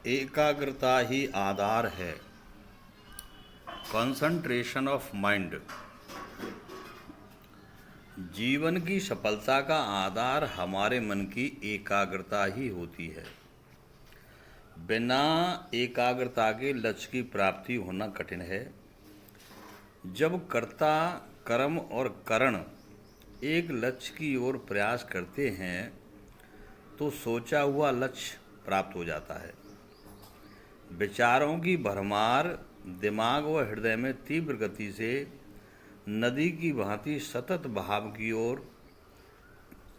एकाग्रता ही आधार है। Concentration of mind. जीवन की सफलता का आधार हमारे मन की एकाग्रता ही होती है। बिना एकाग्रता के लक्ष्य की प्राप्ति होना कठिन है। जब कर्ता, कर्म और करण एक लक्ष्य की ओर प्रयास करते हैं तो सोचा हुआ लक्ष्य प्राप्त हो जाता है। विचारों की भरमार दिमाग व हृदय में तीव्र गति से नदी की भांति सतत बहाव की ओर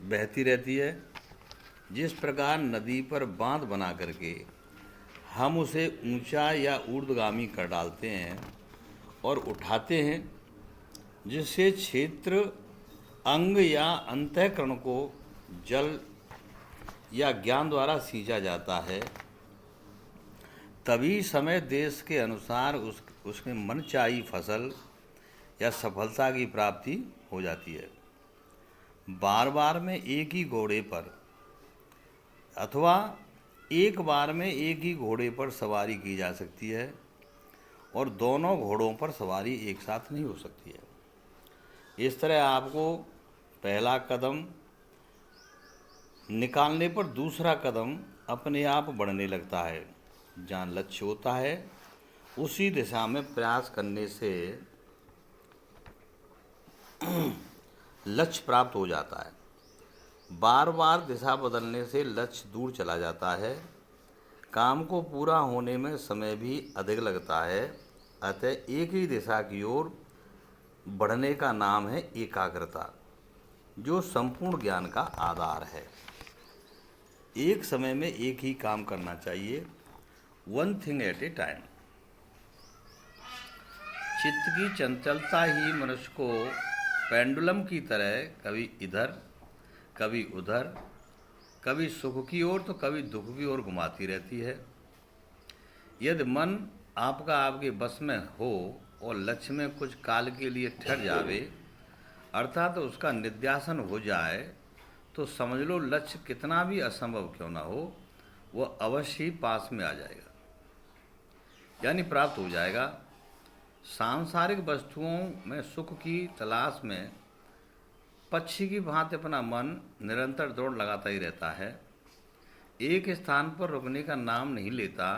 बहती रहती है। जिस प्रकार नदी पर बांध बना करके हम उसे ऊंचा या ऊर्ध्वगामी कर डालते हैं और उठाते हैं, जिससे क्षेत्र, अंग या अंतःकरण को जल या ज्ञान द्वारा सींचा जाता है, तभी समय देश के अनुसार उसके मनचाही फसल या सफलता की प्राप्ति हो जाती है। बार बार में एक ही घोड़े पर अथवा एक बार में एक ही घोड़े पर सवारी की जा सकती है और दोनों घोड़ों पर सवारी एक साथ नहीं हो सकती है। इस तरह आपको पहला कदम निकालने पर दूसरा कदम अपने आप बढ़ने लगता है। जहाँ लक्ष्य होता है उसी दिशा में प्रयास करने से लक्ष्य प्राप्त हो जाता है। बार बार दिशा बदलने से लक्ष्य दूर चला जाता है। काम को पूरा होने में समय भी अधिक लगता है। अतः एक ही दिशा की ओर बढ़ने का नाम है एकाग्रता, जो संपूर्ण ज्ञान का आधार है। एक समय में एक ही काम करना चाहिए, one thing at A time. चित्त की चंचलता ही मनुष्य को पेंडुलम की तरह कभी इधर कभी उधर, कभी सुख की ओर तो कभी दुख की ओर घुमाती रहती है। यदि मन आपका आपके बस में हो और लक्ष्य में कुछ काल के लिए ठहर जावे, अर्थात तो उसका निध्यासन हो जाए, तो समझ लो लक्ष्य कितना भी असंभव क्यों ना हो, वह अवश्य ही पास में आ जाएगा, यानी प्राप्त हो जाएगा। सांसारिक वस्तुओं में सुख की तलाश में पक्षी की भांति अपना मन निरंतर दौड़ लगाता ही रहता है। एक स्थान पर रुकने का नाम नहीं लेता।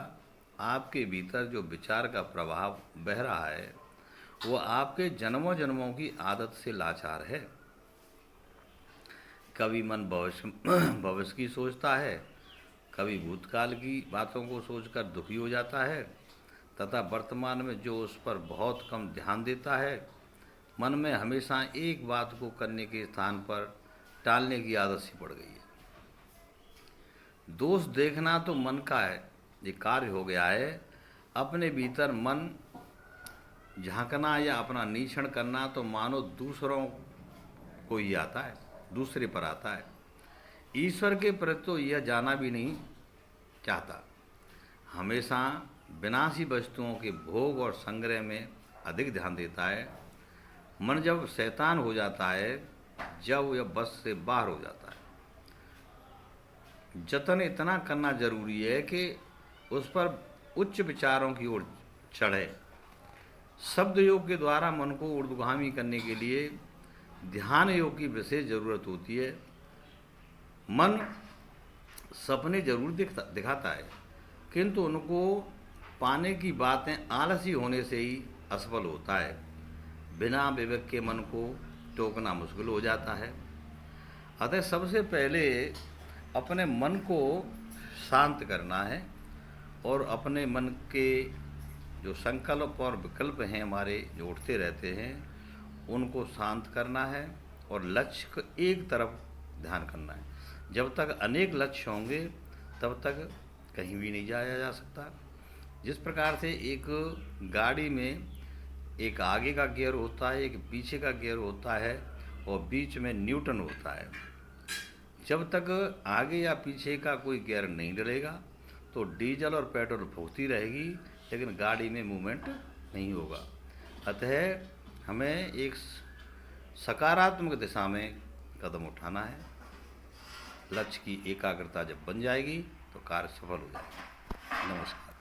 आपके भीतर जो विचार का प्रभाव बह रहा है वो आपके जन्मों जन्मों की आदत से लाचार है। कभी मन भविष्य की सोचता है, कभी भूतकाल की बातों को सोचकर दुखी हो जाता है, तथा वर्तमान में जो उस पर बहुत कम ध्यान देता है। मन में हमेशा एक बात को करने के स्थान पर टालने की आदत सी पड़ गई है। दोष देखना तो मन का है, ये कार्य हो गया है। अपने भीतर मन झांकना या अपना निरीक्षण करना तो मानो दूसरों को ही आता है, दूसरे पर आता है। ईश्वर के प्रति तो यह जाना भी नहीं चाहता। हमेशा विनाशी वस्तुओं के भोग और संग्रह में अधिक ध्यान देता है। मन जब शैतान हो जाता है, जब यह बस से बाहर हो जाता है। जतन इतना करना जरूरी है कि उस पर उच्च विचारों की ओर चढ़े। शब्द योग के द्वारा मन को ऊर्ध्वगामी करने के लिए ध्यान योग की विशेष जरूरत होती है। मन सपने जरूर दिखाता है, किंतु उनको पाने की बातें आलसी होने से ही असफल होता है। बिना विवेक के मन को टोकना मुश्किल हो जाता है। अतः सबसे पहले अपने मन को शांत करना है और अपने मन के जो संकल्प और विकल्प हैं हमारे जो उठते रहते हैं, उनको शांत करना है और लक्ष्य को एक तरफ ध्यान करना है। जब तक अनेक लक्ष्य होंगे तब तक कहीं भी नहीं जाया जा सकता। जिस प्रकार से एक गाड़ी में एक आगे का गियर होता है, एक पीछे का गियर होता है और बीच में न्यूटन होता है। जब तक आगे या पीछे का कोई गियर नहीं डलेगा तो डीजल और पेट्रोल फूकती रहेगी, लेकिन गाड़ी में मूवमेंट नहीं होगा। अतः हमें एक सकारात्मक दिशा में कदम उठाना है। लक्ष्य की एकाग्रता जब बन जाएगी तो कार्य सफल हो जाएगा। नमस्कार।